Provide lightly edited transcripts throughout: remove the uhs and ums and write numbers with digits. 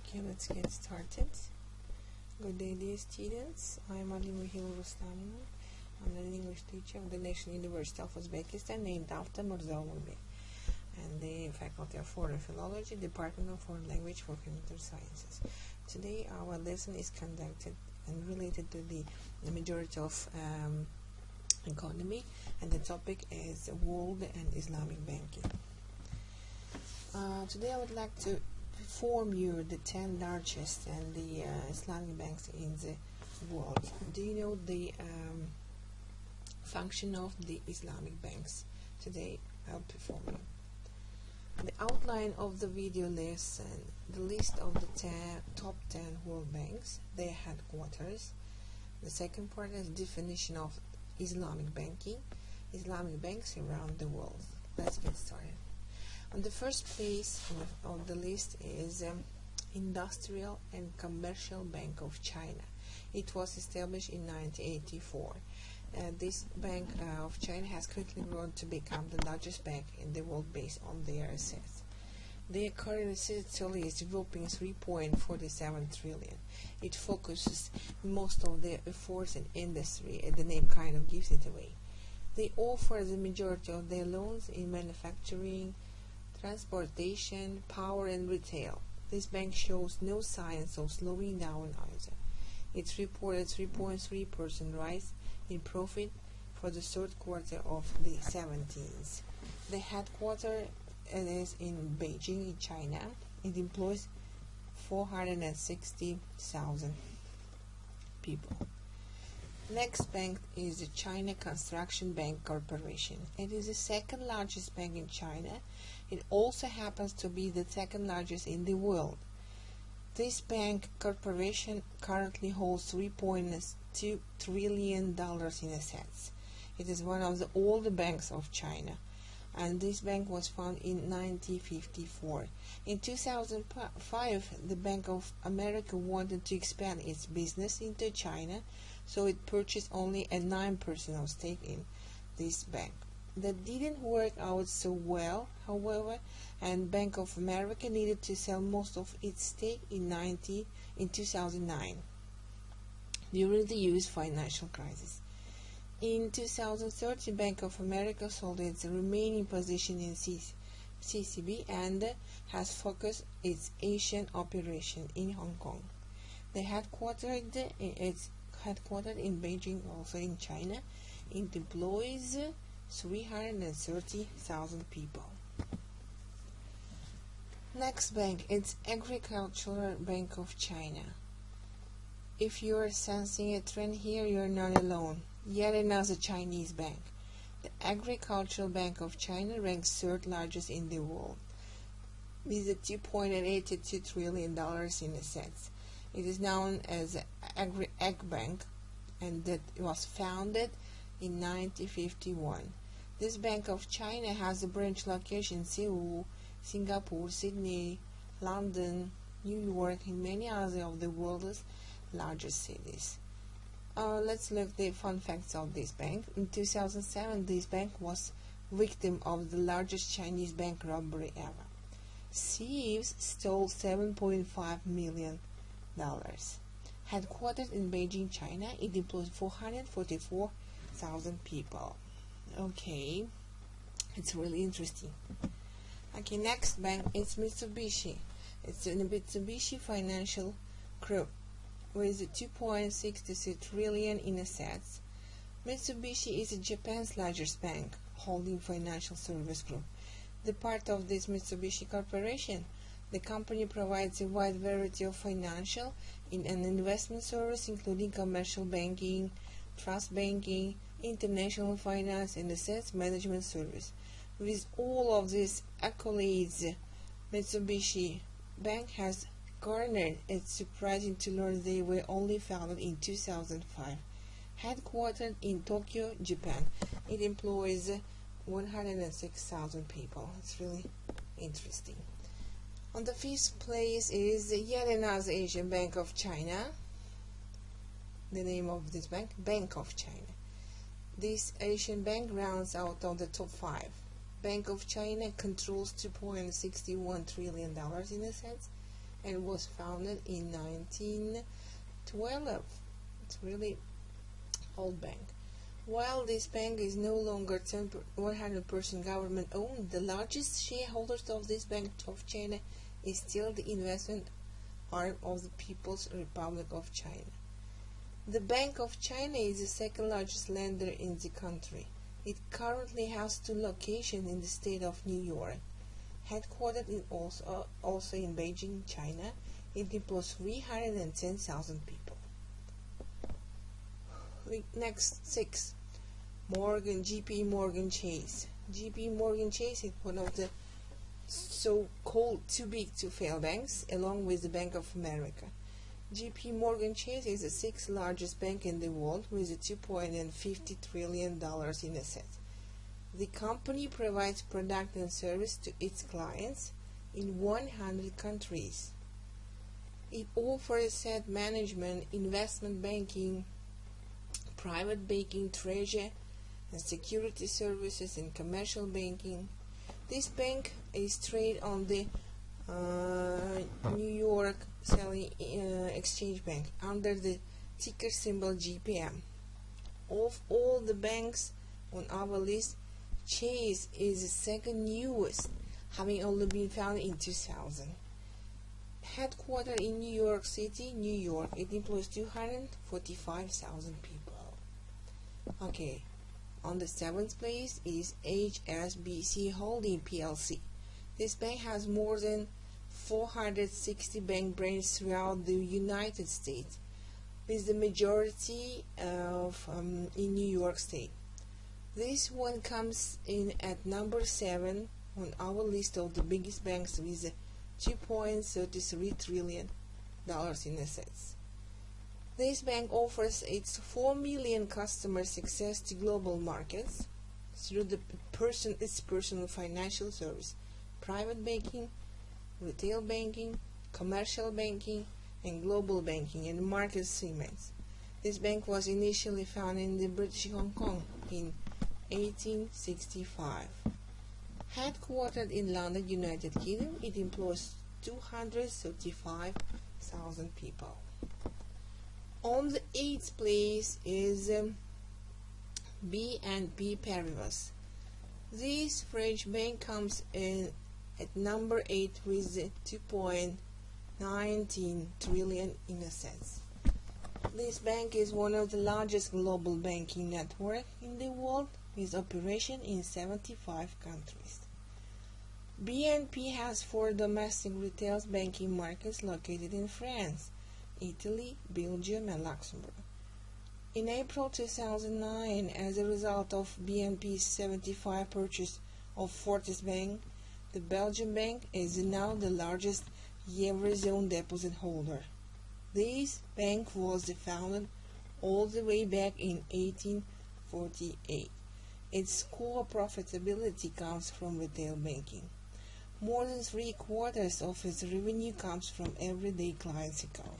Okay, let's get started. Good day, dear students. I am Alimova Х.Р. I'm an English teacher of the National University of Uzbekistan, named after Mavzу and the Faculty of Foreign Philology, Department of Foreign Language for Computer Sciences. Today our lesson is conducted and related to the majority of economy, and the topic is world and Islamic banking. Today I would like to inform you the 10 largest and the Islamic banks in the world. Do you know the function of the Islamic banks? Today I'll perform you. The outline of the video lesson, the list of the top 10 world banks, their headquarters. The second part is definition of Islamic banking, Islamic banks around the world. Let's get started. On the first place of the list is Industrial and Commercial Bank of China. It was established in 1984. This Bank of China has quickly grown to become the largest bank in the world based on their assets. Their current asset total is whopping 3.47 trillion. It focuses most of their efforts in industry, and the name kind of gives it away. They offer the majority of their loans in manufacturing, transportation, power and retail. This bank shows no signs of slowing down either. It reported 3.3% rise in profit for the third quarter of the 17th. The headquarters is in Beijing, in China. It employs 460,000 people. Next bank is the China Construction Bank Corporation. It is the second largest bank in China. It also happens to be the second largest in the world. This bank corporation currently holds $3.2 trillion in assets. It is one of the older banks of China, and this bank was founded in 1954. In 2005, the Bank of America wanted to expand its business into China, so it purchased only a 9% of stake in this bank. That didn't work out so well, however, and Bank of America needed to sell most of its stake in 2009 during the U.S. financial crisis. In 2013, Bank of America sold its remaining position in CCB and has focused its Asian operation in Hong Kong. It's headquartered in Beijing, also in China. It employs 330,000 people. Next bank, it's Agricultural Bank of China. If you are sensing a trend here, you are not alone. Yet another Chinese bank. The Agricultural Bank of China ranks third largest in the world, with $2.82 trillion in assets. It is known as the Ag Bank, and that was founded in 1951. This Bank of China has a branch location in Seoul, Singapore, Sydney, London, New York, and many other of the world's largest cities. Let's look at the fun facts of this bank. In 2007, this bank was victim of the largest Chinese bank robbery ever. Thieves stole $7.5 million. Headquartered in Beijing, China, it employs 444,000 people. Okay, it's really interesting. Okay, next bank is Mitsubishi. It's a Mitsubishi Financial Group with 2.63 trillion in assets. Mitsubishi is Japan's largest bank, holding financial service group. The part of this Mitsubishi Corporation, the company provides a wide variety of financial and investment service, including commercial banking, trust banking, international finance, and assets management service. With all of these accolades, Mitsubishi Bank has garnered. It's surprising to learn they were only founded in 2005. Headquartered in Tokyo, Japan, it employs 106,000 people. It's really interesting. On the fifth place is yet another Asian Bank of China. The name of this bank, Bank of China. This Asian bank rounds out on the top 5. Bank of China controls $2.61 trillion in assets. and was founded in 1912. It's really old bank. While this bank is no longer 100% government owned, the largest shareholders of this Bank of China is still the investment arm of the People's Republic of China. The Bank of China is the second largest lender in the country. It currently has 2 locations in the state of New York. Headquartered also in Beijing, China, it employs 310,000 people. Next, 6. JP Morgan Chase. JP Morgan Chase is one of the so-called too big to fail banks, along with the Bank of America. JP Morgan Chase is the 6th largest bank in the world with $2.50 trillion in assets. The company provides product and service to its clients in 100 countries. It offers asset management, investment banking, private banking, treasury and security services, and commercial banking. This bank is traded on the New York Exchange Bank under the ticker symbol GPM. Of all the banks on our list, Chase is the second newest, having only been founded in 2000. Headquartered in New York City, New York, it employs 245,000 people. Okay, on the 7th place is HSBC Holding PLC. This bank has more than 460 bank branches throughout the United States, with the majority in New York State. This one comes in at number 7 on our list of the biggest banks with $2.33 trillion in assets. This bank offers its 4 million customers access to global markets through its personal financial service, private banking, retail banking, commercial banking, and global banking and market segments. This bank was initially founded in the British Hong Kong in 1865. Headquartered in London, United Kingdom, it employs 235,000 people. On the 8th place is BNP Paribas. This French bank comes in at number 8 with 2.19 trillion in assets. This bank is one of the largest global banking networks in the world, with operation in 75 countries. BNP has 4 domestic retail banking markets located in France, Italy, Belgium, and Luxembourg. In April 2009, as a result of BNP's 75 purchase of Fortis Bank, the Belgian bank is now the largest Eurozone deposit holder. This bank was founded all the way back in 1848. Its core profitability comes from retail banking. More than 3/4 of its revenue comes from everyday clients' account.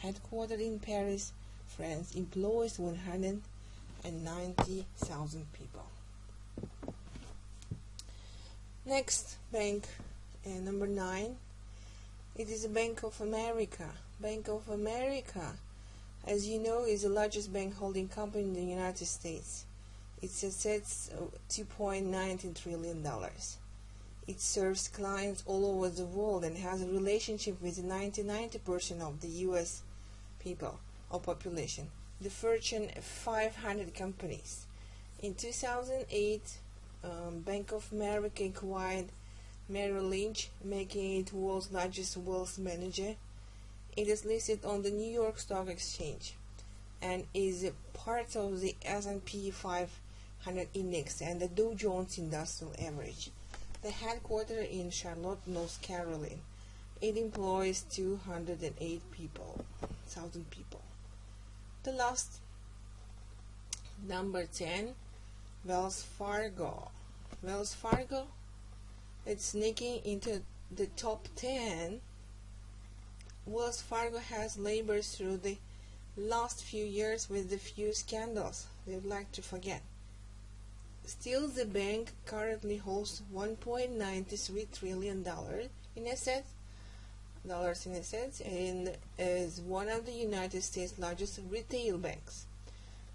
Headquartered in Paris, France, employs 190,000 people. Next bank, number 9, it is the Bank of America. Bank of America, as you know, is the largest bank holding company in the United States. Its assets $2.19 trillion. It serves clients all over the world and has a relationship with 90% of the U.S. people or population, the Fortune 500 companies. In 2008, Bank of America acquired Merrill Lynch, making it the world's largest wealth manager. It is listed on the New York Stock Exchange and is a part of the S&P 500 index and the Dow Jones Industrial Average. The headquarters in Charlotte, North Carolina. It employs 208,000 people. The last, number 10, Wells Fargo. Wells Fargo, it's sneaking into the top 10. Wells Fargo has labored through the last few years with a few scandals they'd like to forget. Still, the bank currently holds $1.93 trillion in assets, in assets and is one of the United States' largest retail banks.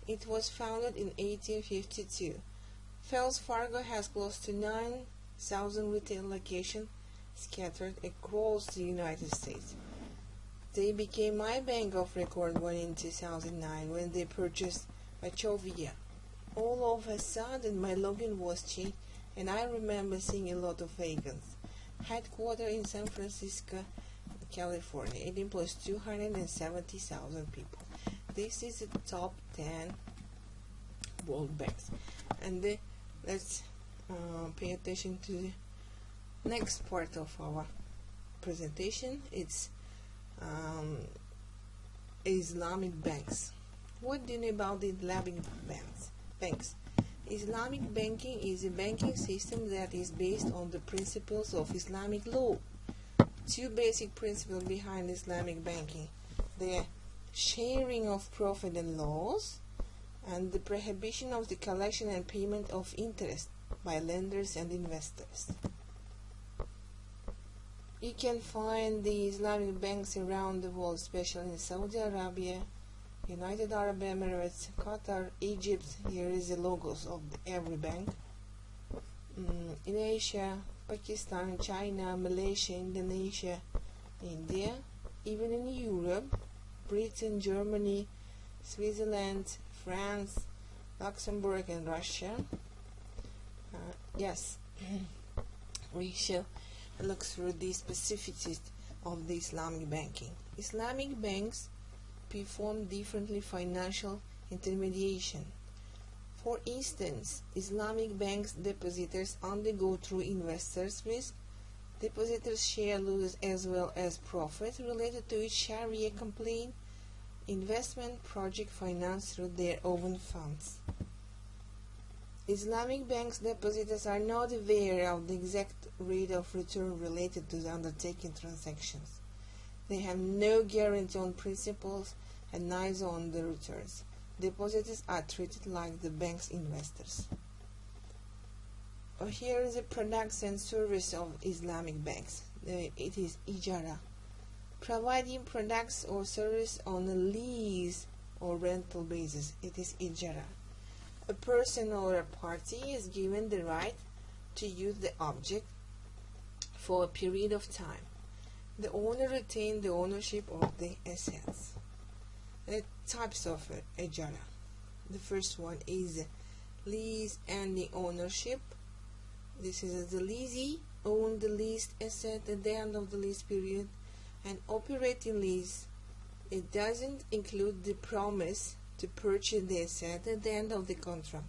It was founded in 1852. Wells Fargo has close to 9,000 retail locations scattered across the United States. They became my bank of record one in 2009 when they purchased Wachovia. All of a sudden my login was changed and I remember seeing a lot of vacants. Headquartered in San Francisco, California. It employs 270,000 people. This is the top 10 world banks. And let's pay attention to the next part of our presentation. It's Islamic banks. What do you know about the Islamic banks? Islamic banking is a banking system that is based on the principles of Islamic law. Two basic principles behind Islamic banking: the sharing of profit and loss, and the prohibition of the collection and payment of interest by lenders and investors. You can find the Islamic banks around the world, especially in Saudi Arabia, United Arab Emirates, Qatar, Egypt. Here is the logos of every bank. In Asia, Pakistan, China, Malaysia, Indonesia, India, even in Europe, Britain, Germany, Switzerland, France, Luxembourg, and Russia. Yes, we shall look through the specificities of the Islamic banking. Islamic banks perform differently financial intermediation. For instance, Islamic banks depositors undergo through investors' risk. Depositors share loss as well as profit related to each Sharia complaint investment project financed through their own funds. Islamic banks depositors are not aware of the exact rate of return related to the undertaking transactions. They have no guarantee on principals and neither on the returns. Depositors are treated like the bank's investors. Here is the products and service of Islamic banks. It is ijara, providing products or service on a lease or rental basis. It is ijara. A person or a party is given the right to use the object for a period of time. The owner retains the ownership of the assets. The types of ijara. The first one is lease and the ownership. This is the leasee owns the leased asset at the end of the lease period. An operating lease, it doesn't include the promise to purchase the asset at the end of the contract.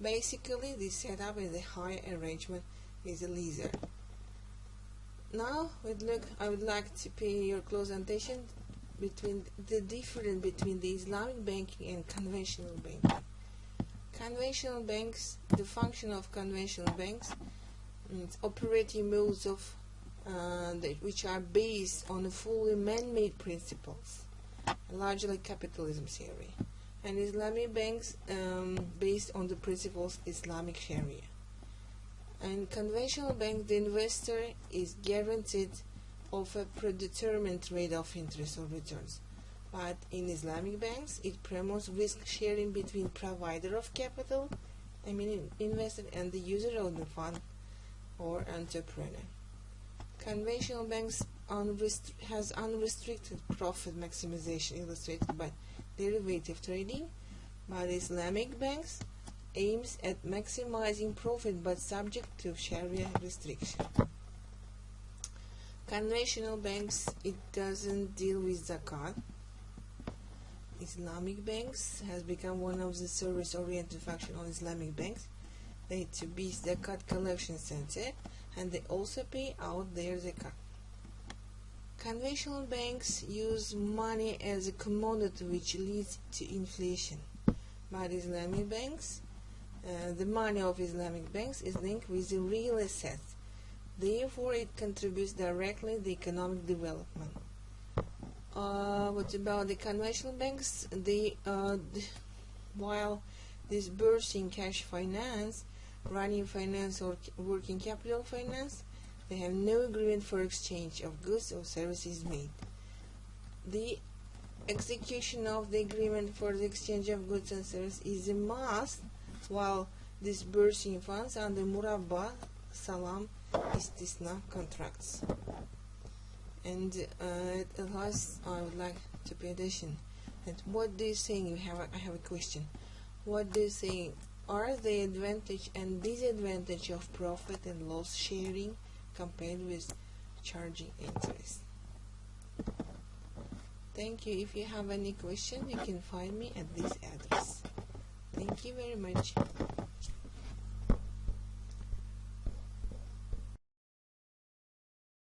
Basically, the setup is a hire arrangement with a leaser. Now, I would like to pay your close attention between the difference between the Islamic banking and conventional banking. Conventional banks, the function of conventional banks, operating modes of which are based on fully man-made principles, largely capitalism theory, and Islamic banks based on the principles Islamic Sharia. And conventional bank, the investor is guaranteed of a predetermined rate of interest or returns. But in Islamic banks, it promotes risk sharing between provider of capital, investor, and the user of the fund or entrepreneur. Conventional banks has unrestricted profit maximization illustrated by derivative trading, but Islamic banks aims at maximizing profit but subject to Sharia restriction. Conventional banks, it doesn't deal with zakat. Islamic banks has become one of the service-oriented function of Islamic banks. They to be zakat collection center, and they also pay out their zakat. Conventional banks use money as a commodity which leads to inflation. But Islamic banks, the money of Islamic banks is linked with the real assets. Therefore, it contributes directly to the economic development. What about the conventional banks? While disbursing cash finance, running finance, or working capital finance, they have no agreement for exchange of goods or services made. The execution of the agreement for the exchange of goods and services is a must, while disbursing funds under Murabba, Salam, Istisna contracts. And at last, I would like to pay attention. And what do you think? I have a question. What do you think are the advantage and disadvantage of profit and loss sharing compared with charging interest? Thank you. If you have any question, you can find me at this address. Thank you very much.